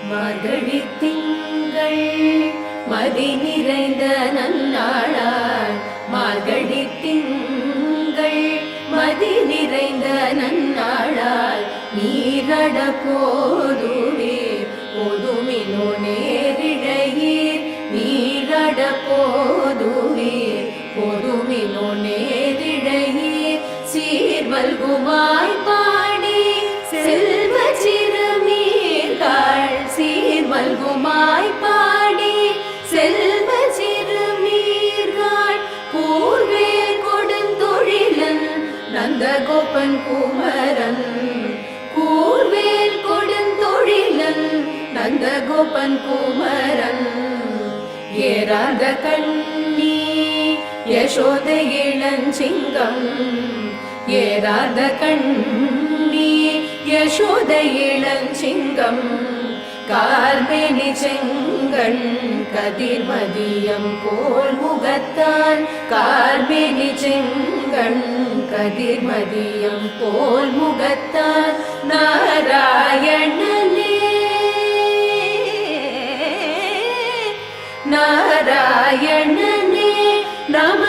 மார்கழி திங்கள் மதி நிறைந்த நன்னாளால் மார்கழி திங்கள் மதி நிறைந்த நன்னாளால் நீரட போதுவீர் போதுமினோ நேரிழையீர் நீரட போதுவீர் போதுமினோ நேரிழையீர் சீர்வல்குமாய் பாடி செல்வ சிறுமீர்கள் சீர்வல்குமாய் பாடி செல்வ சிறுமீர்கள் கூர்வேல் கொடுந்தொழிலன் நந்தகோபன் குமரன் கூர்வேல் கொடுந்தொழிலன் நந்தகோபன் குமரன் ஏறாத கண்ணி யசோத இளஞ்சிங்கம் ஏறாத கண்ணி யசோத இளஞ்சிங்கம் கார்மேனி செங்கண் கதிர்மதியம் போல் முகத்தான் கார்மேனி செங்கண் கதிர்மதியம் போல் முகத்தான் நாராயணனே நாராயணனே நம